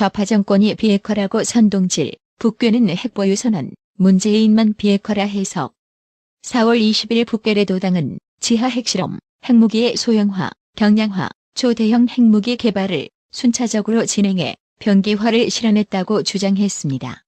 좌파 정권이 비핵화라고 선동질, 북괴는 핵보유 선언, 문재인만 비핵화라 해석. 4월 20일 북괴레도당은 지하 핵실험, 핵무기의 소형화, 경량화, 초대형 핵무기 개발을 순차적으로 진행해 병기화를 실현했다고 주장했습니다.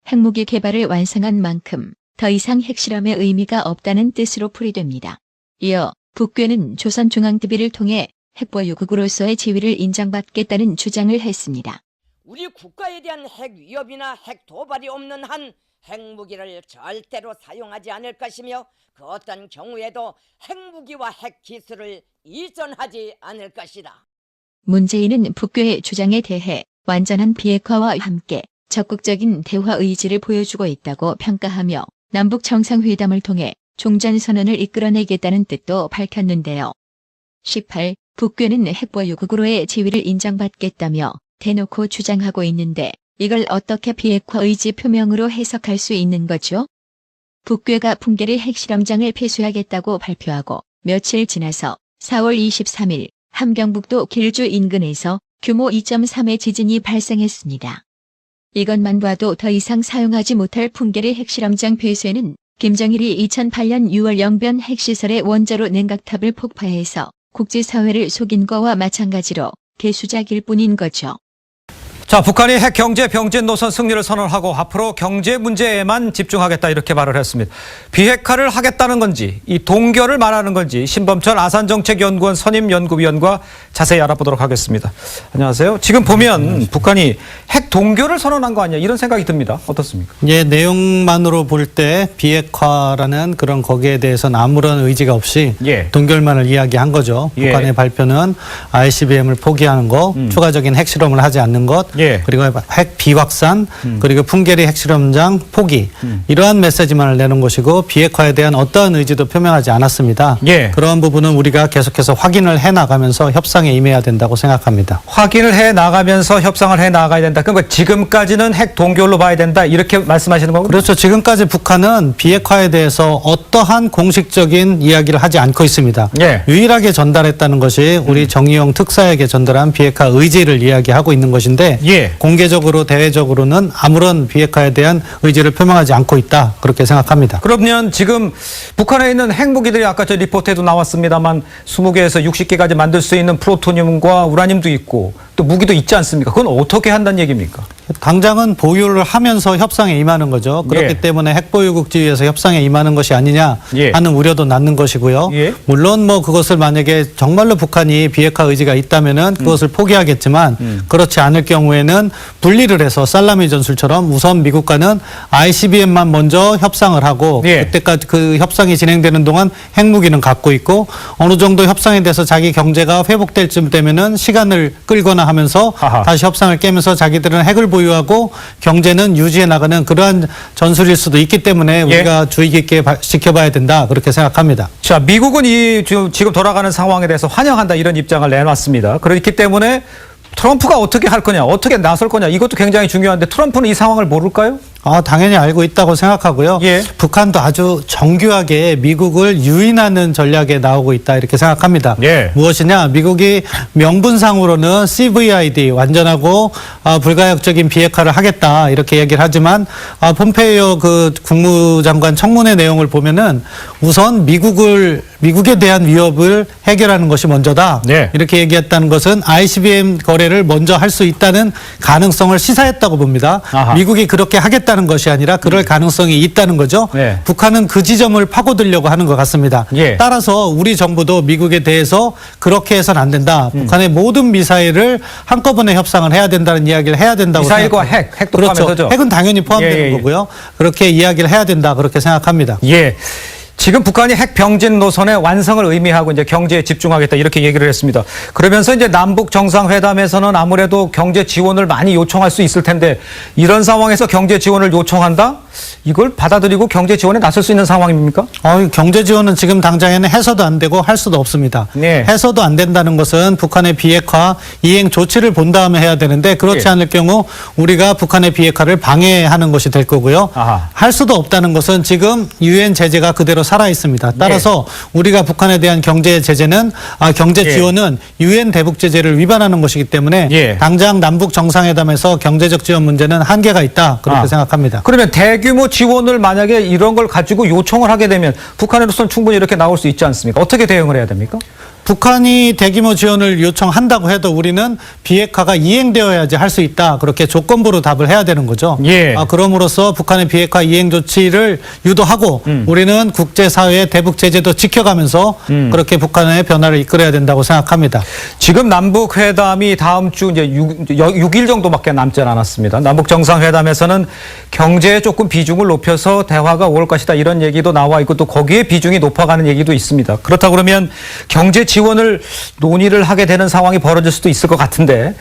핵무기 개발을 완성한 만큼 더 이상 핵실험의 의미가 없다는 뜻으로 풀이됩니다. 이어 북괴는 조선중앙TV를 통해 핵보유국으로서의 지위를 인정받겠다는 주장을 했습니다. 우리 국가에 대한 핵 위협이나 핵 도발이 없는 한 핵무기를 절대로 사용하지 않을 것이며 그 어떤 경우에도 핵무기와 핵기술을 이전하지 않을 것이다. 문재인은 북괴의 주장에 대해 완전한 비핵화와 함께 적극적인 대화 의지를 보여주고 있다고 평가하며 남북 정상회담을 통해 종전선언을 이끌어내겠다는 뜻도 밝혔는데요. 18. 북괴는 핵보유국으로의 지위를 인정받겠다며 대놓고 주장하고 있는데 이걸 어떻게 비핵화 의지 표명으로 해석할 수 있는 거죠? 북괴가 풍계리 핵실험장을 폐쇄하겠다고 발표하고 며칠 지나서 4월 23일 함경북도 길주 인근에서 규모 2.3의 지진이 발생했습니다. 이것만 봐도 더 이상 사용하지 못할 풍계리 핵실험장 폐쇄는 김정일이 2008년 6월 영변 핵시설의 원자로 냉각탑을 폭파해서 국제사회를 속인 거와 마찬가지로 개수작일 뿐인 거죠. 자, 북한이 핵 경제 병진 노선 승리를 선언하고 앞으로 경제 문제에만 집중하겠다 이렇게 말을 했습니다. 비핵화를 하겠다는 건지 이 동결을 말하는 건지 신범철 아산정책연구원 선임연구위원과 자세히 알아보도록 하겠습니다. 안녕하세요. 지금 보면 북한이 핵 동결을 선언한 거 아니야 이런 생각이 듭니다. 어떻습니까? 예, 내용만으로 볼 때 비핵화라는 그런 거기에 대해서는 아무런 의지가 없이 동결만을 이야기한 거죠. 북한의 발표는 ICBM을 포기하는 것, 추가적인 핵실험을 하지 않는 것, 그리고 핵 비확산, 그리고 풍계리 핵실험장 포기 이러한 메시지만을 내놓은 것이고 비핵화에 대한 어떠한 의지도 표명하지 않았습니다. 그러한 부분은 우리가 계속해서 확인을 해나가면서 협상에 임해야 된다고 생각합니다. 확인을 해나가면서 협상을 해나가야 된다. 그러니까 지금까지는 핵 동결로 봐야 된다 이렇게 말씀하시는 거군요? 그렇죠. 지금까지 북한은 비핵화에 대해서 어떠한 공식적인 이야기를 하지 않고 있습니다. 유일하게 전달했다는 것이 우리 정의용 특사에게 전달한 비핵화 의지를 이야기하고 있는 것인데 공개적으로 대외적으로는 아무런 비핵화에 대한 의지를 표명하지 않고 있다. 그렇게 생각합니다. 그러면 지금 북한에 있는 핵무기들이 아까 저 리포트에도 나왔습니다만 20개에서 60개까지 만들 수 있는 플루토늄과 우라늄도 있고 또 무기도 있지 않습니까? 그건 어떻게 한다는 얘기입니까? 당장은 보유를 하면서 협상에 임하는 거죠. 그렇기 때문에 핵보유국 지위에서 협상에 임하는 것이 아니냐 하는 우려도 낳는 것이고요. 물론 뭐 그것을 만약에 정말로 북한이 비핵화 의지가 있다면은 그것을 포기하겠지만 그렇지 않을 경우에는 분리를 해서 살라미 전술처럼 우선 미국과는 ICBM만 먼저 협상을 하고 그때까지 그 협상이 진행되는 동안 핵무기는 갖고 있고 어느 정도 협상에 대해서 자기 경제가 회복될 쯤 되면은 시간을 끌거나 하면서 다시 협상을 깨면서 자기들은 핵을 보유하고 경제는 유지해 나가는 그러한 전술일 수도 있기 때문에 우리가 주의 깊게 지켜봐야 된다 그렇게 생각합니다. 자, 미국은 이 지금 돌아가는 상황에 대해서 환영한다 이런 입장을 내놨습니다. 그렇기 때문에 트럼프가 어떻게 할 거냐, 어떻게 나설 거냐 이것도 굉장히 중요한데 트럼프는 이 상황을 모를까요? 당연히 알고 있다고 생각하고요. 북한도 아주 정교하게 미국을 유인하는 전략에 나오고 있다 이렇게 생각합니다. 무엇이냐? 미국이 명분상으로는 CVID 완전하고 불가역적인 비핵화를 하겠다 이렇게 얘기를 하지만 폼페이오 그 국무장관 청문회 내용을 보면은 우선 미국에 대한 위협을 해결하는 것이 먼저다. 이렇게 얘기했다는 것은 ICBM 거래를 먼저 할 수 있다는 가능성을 시사했다고 봅니다. 미국이 그렇게 하겠다는 것이 아니라 그럴 가능성이 있다는 거죠. 북한은 그 지점을 파고들려고 하는 것 같습니다. 따라서 우리 정부도 미국에 대해서 그렇게 해서는 안 된다. 북한의 모든 미사일을 한꺼번에 협상을 해야 된다는 이야기를 해야 된다고 미사일과 핵도 포함해서죠. 핵은 당연히 포함되는 거고요. 그렇게 이야기를 해야 된다 그렇게 생각합니다. 지금 북한이 핵 병진 노선의 완성을 의미하고 이제 경제에 집중하겠다 이렇게 얘기를 했습니다. 그러면서 이제 남북 정상회담에서는 아무래도 경제 지원을 많이 요청할 수 있을 텐데 이런 상황에서 경제 지원을 요청한다? 이걸 받아들이고 경제 지원에 나설 수 있는 상황입니까? 경제 지원은 지금 당장에는 해서도 안 되고 할 수도 없습니다. 해서도 안 된다는 것은 북한의 비핵화 이행 조치를 본 다음에 해야 되는데 그렇지 않을 경우 우리가 북한의 비핵화를 방해하는 것이 될 거고요. 할 수도 없다는 것은 지금 유엔 제재가 그대로 살아 있습니다. 따라서 우리가 북한에 대한 경제 제재는 경제 지원은 유엔 대북 제재를 위반하는 것이기 때문에 당장 남북 정상회담에서 경제적 지원 문제는 한계가 있다 그렇게 생각합니다. 그러면 대규모 지원을 만약에 이런 걸 가지고 요청을 하게 되면 북한으로서는 충분히 이렇게 나올 수 있지 않습니까? 어떻게 대응을 해야 됩니까? 북한이 대규모 지원을 요청한다고 해도 우리는 비핵화가 이행되어야지 할 수 있다. 그렇게 조건부로 답을 해야 되는 거죠. 그럼으로써 북한의 비핵화 이행 조치를 유도하고 우리는 국제사회의 대북 제재도 지켜가면서 그렇게 북한의 변화를 이끌어야 된다고 생각합니다. 지금 남북 회담이 다음 주 이제 6일 정도밖에 남지 않았습니다. 남북 정상회담에서는 경제에 조금 비중을 높여서 대화가 올 것이다 이런 얘기도 나와 있고 또 거기에 비중이 높아가는 얘기도 있습니다. 그렇다 그러면 경제 지원을 논의를 하게 되는 상황이 벌어질 수도 있을 것 같은데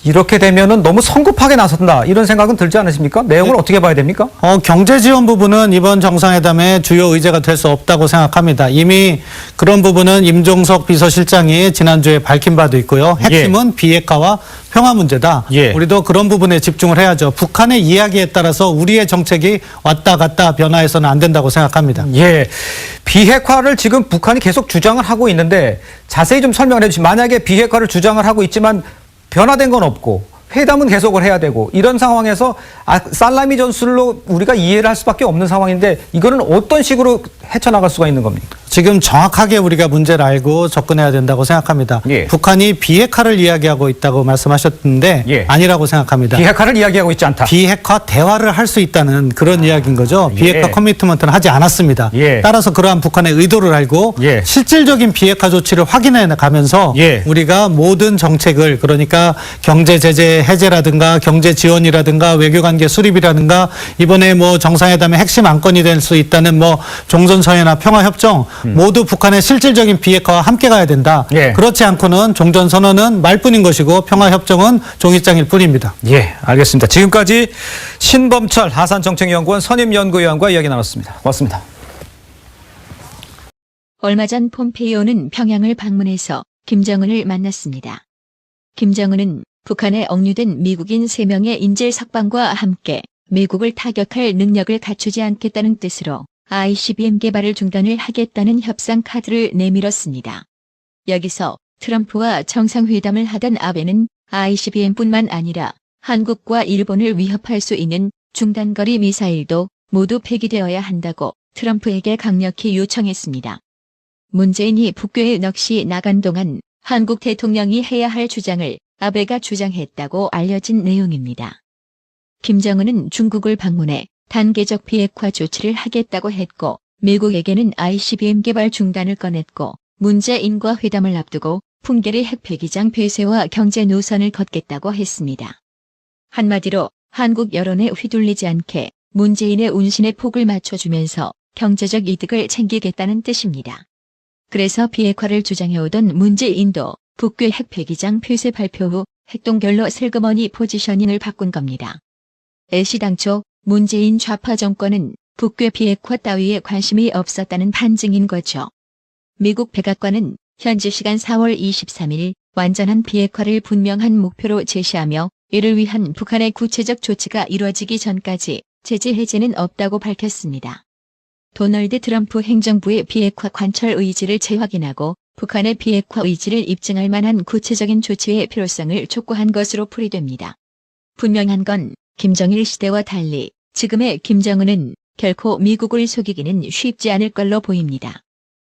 이렇게 되면은 너무 성급하게 나선다 이런 생각은 들지 않으십니까? 내용을 어떻게 봐야 됩니까? 경제 지원 부분은 이번 정상회담의 주요 의제가 될 수 없다고 생각합니다. 이미 그런 부분은 임종석 비서실장이 지난주에 밝힌 바도 있고요. 핵심은 비핵화와 평화 문제다. 우리도 그런 부분에 집중을 해야죠. 북한의 이야기에 따라서 우리의 정책이 왔다 갔다 변화해서는 안 된다고 생각합니다. 비핵화를 지금 북한이 계속 주장을 하고 있는데 자세히 좀 설명을 해주시면 만약에 비핵화를 주장을 하고 있지만 변화된 건 없고 회담은 계속을 해야 되고 이런 상황에서 살라미 전술로 우리가 이해를 할 수밖에 없는 상황인데 이거는 어떤 식으로 헤쳐나갈 수가 있는 겁니까? 지금 정확하게 우리가 문제를 알고 접근해야 된다고 생각합니다. 북한이 비핵화를 이야기하고 있다고 말씀하셨는데 아니라고 생각합니다. 비핵화를 이야기하고 있지 않다. 비핵화 대화를 할 수 있다는 그런 이야기인 거죠. 비핵화 커미트먼트는 하지 않았습니다. 따라서 그러한 북한의 의도를 알고 실질적인 비핵화 조치를 확인해 가면서 우리가 모든 정책을 그러니까 경제 제재 해제라든가 경제 지원이라든가 외교관계 수립이라든가 이번에 뭐 정상회담의 핵심 안건이 될 수 있다는 뭐 종전선언이나 평화협정 모두 북한의 실질적인 비핵화와 함께 가야 된다. 그렇지 않고는 종전선언은 말뿐인 것이고 평화협정은 종이장일 뿐입니다. 알겠습니다. 지금까지 신범철 하산정책연구원 선임연구위원과 이야기 나눴습니다. 고맙습니다. 얼마 전 폼페이오는 평양을 방문해서 김정은을 만났습니다. 김정은은 북한에 억류된 미국인 3명의 인질 석방과 함께 미국을 타격할 능력을 갖추지 않겠다는 뜻으로 ICBM 개발을 중단을 하겠다는 협상 카드를 내밀었습니다. 여기서 트럼프와 정상회담을 하던 아베는 ICBM뿐만 아니라 한국과 일본을 위협할 수 있는 중단거리 미사일도 모두 폐기되어야 한다고 트럼프에게 강력히 요청했습니다. 문재인이 북교에 넋이 나간 동안 한국 대통령이 해야 할 주장을 아베가 주장했다고 알려진 내용입니다. 김정은은 중국을 방문해 단계적 비핵화 조치를 하겠다고 했고 미국에게는 ICBM 개발 중단을 꺼냈고 문재인과 회담을 앞두고 풍계리 핵폐기장 폐쇄와 경제 노선을 걷겠다고 했습니다. 한마디로 한국 여론에 휘둘리지 않게 문재인의 운신의 폭을 맞춰주면서 경제적 이득을 챙기겠다는 뜻입니다. 그래서 비핵화를 주장해오던 문재인도 북교 핵폐기장 폐쇄 발표 후 핵동결로 슬그머니 포지셔닝을 바꾼 겁니다. 애시당초 문재인 좌파 정권은 북교 비핵화 따위에 관심이 없었다는 판증인 거죠. 미국 백악관은 현지 시간 4월 23일 완전한 비핵화를 분명한 목표로 제시하며 이를 위한 북한의 구체적 조치가 이루어지기 전까지 제재 해제는 없다고 밝혔습니다. 도널드 트럼프 행정부의 비핵화 관철 의지를 재확인하고 북한의 비핵화 의지를 입증할 만한 구체적인 조치의 필요성을 촉구한 것으로 풀이됩니다. 분명한 건 김정일 시대와 달리 지금의 김정은은 결코 미국을 속이기는 쉽지 않을 걸로 보입니다.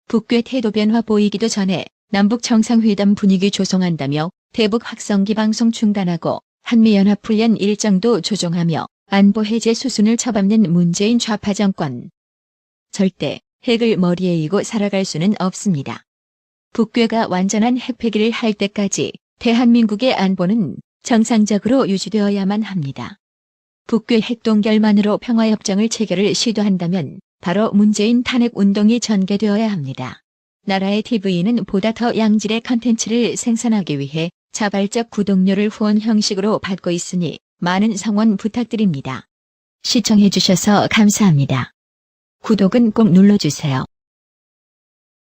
북괴 태도 변화 보이기도 전에 남북 정상회담 분위기 조성한다며 대북 확성기 방송 중단하고 한미연합훈련 일정도 조정하며 안보 해제 수순을 쳐밟는 문재인 좌파 정권. 절대 핵을 머리에 이고 살아갈 수는 없습니다. 북괴가 완전한 핵폐기를 할 때까지 대한민국의 안보는 정상적으로 유지되어야만 합니다. 북괴 핵동결만으로 평화협정을 체결을 시도한다면 바로 문재인 탄핵 운동이 전개되어야 합니다. 나라의 TV는 보다 더 양질의 컨텐츠를 생산하기 위해 자발적 구독료를 후원 형식으로 받고 있으니 많은 성원 부탁드립니다. 시청해주셔서 감사합니다. 구독은 꼭 눌러주세요.